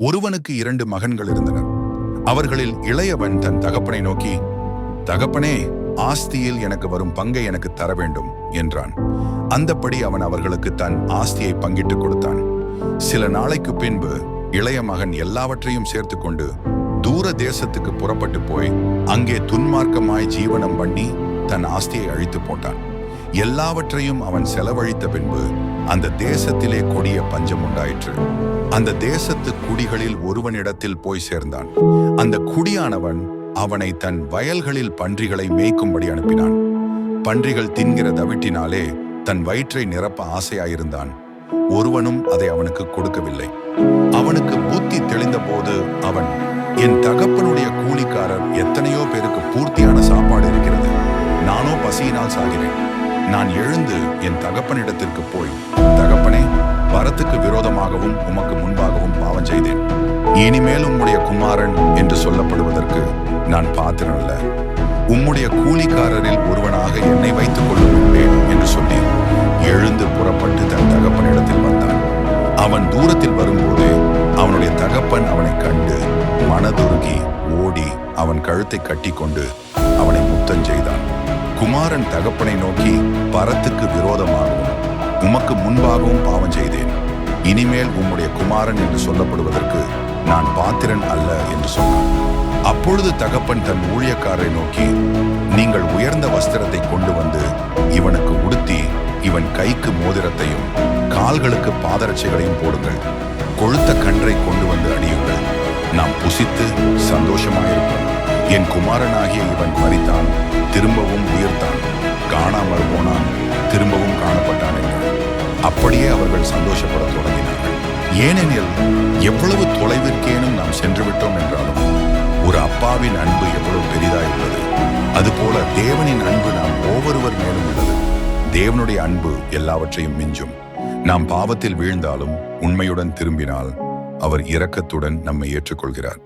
ஒருவனுக்கு 2 மகன்கள் இருந்தனர். அவர்களில் இளையவன் தன் தகப்பனை நோக்கி, தகப்பனே, ஆஸ்தியில் எனக்கு வரும் பங்கை எனக்கு தர வேண்டும் என்றான். அந்தப்படி அவன் அவர்களுக்கு தன் ஆஸ்தியை பங்கிட்டு கொடுத்தான். சில நாளைக்கு பின்பு இளைய மகன் எல்லாவற்றையும் சேர்த்து கொண்டு தூர தேசத்துக்கு புறப்பட்டு போய் அங்கே துன்மார்க்கமாய் ஜீவனம் பண்ணி தன் ஆஸ்தியை அழித்து போட்டான். எல்லாவற்றையும் அவன் செலவழித்த பின்பு அந்த தேசத்திலே கொடிய பஞ்சம் உண்டாயிற்று. அந்த தேசத்து குடிகளில் ஒருவனிடத்தில் போய் சேர்ந்தான். அந்த குடியானவன் அவனை தன் வயல்களில் பன்றிகளை மேய்க்கும்படி அனுப்பினான். பன்றிகள் தின்கிற தவிட்டினாலே தன் வயிற்றை நிரப்ப ஆசையாயிருந்தான். ஒருவனும் அதை அவனுக்கு கொடுக்கவில்லை. அவனுக்கு புத்தி தெளிந்த போது அவன், என் தகப்பனுடைய கூலிக்காரர் எத்தனையோ பேருக்கு பூர்த்தியான சாப்பாடு இருக்கிறது, நானோ பசியினால் சாகிறேன். நான் எழுந்து என் தகப்பனிடத்திற்கு போய், தகப்பனே, வரத்துக்கு விரோதமாகவும் உமக்கு முன்பாகவும் பாவம் செய்தேன். இனிமேல் உம்முடைய குமாரன் என்று சொல்லப்படுவதற்கு நான் பாத்திரன் அல்ல. உம்முடைய கூலிக்காரரில் ஒருவனாக என்னை வைத்துக் கொள்ளுவேன் என்று சொல்லி எழுந்து புறப்பட்டு தன் தகப்பனிடத்தில் வந்தான். அவன் தூரத்தில் வரும்போதே அவனுடைய தகப்பன் அவனை கண்டு மனதுருகி ஓடி அவன் கழுத்தை கட்டி கொண்டு அவனை முத்தம் செய்தான். குமாரன் தகப்பனை நோக்கி, பரத்துக்கு விரோதமாகவும் உமக்கு முன்பாகவும் பாவம் செய்தேன். இனிமேல் உம்முடைய குமாரன் என்று சொல்லப்படுவதற்கு நான் பாத்திரன் அல்ல என்று சொன்னான். அப்பொழுது தகப்பன் தன் ஊழியக்காரரை நோக்கி, நீங்கள் உயர்ந்த வஸ்திரத்தை கொண்டு வந்து இவனுக்கு உடுத்தி இவன் கைக்கு மோதிரத்தையும் கால்களுக்கு பாதரட்சைகளையும் போடுங்கள். கொழுத்த கன்றை கொண்டு வந்து அடியுங்கள். நாம் புசித்து சந்தோஷமாயிருப்போம். என் குமாரனாகிய இவன் மரித்தான், திரும்பவும் உயிர்த்தான், காணாமல் போனான், திரும்பவும் காணப்பட்டான் என்றார். அப்படியே அவர்கள் சந்தோஷப்பட தொடங்கினார்கள். ஏனெனில் எவ்வளவு தொலைவிற்கேனும் நாம் சென்று விட்டோம் என்றாலும் ஒரு அப்பாவின் அன்பு எவ்வளவு பெரிதாயுள்ளது, அதுபோல தேவனின் அன்பு நாம் ஒவ்வொருவர் மேலும் உள்ளது. தேவனுடைய அன்பு எல்லாவற்றையும் மிஞ்சும். நாம் பாவத்தில் வீழ்ந்தாலும் உண்மையுடன் திரும்பினால் அவர் இரக்கத்துடன் நம்மை ஏற்றுக்கொள்கிறார்.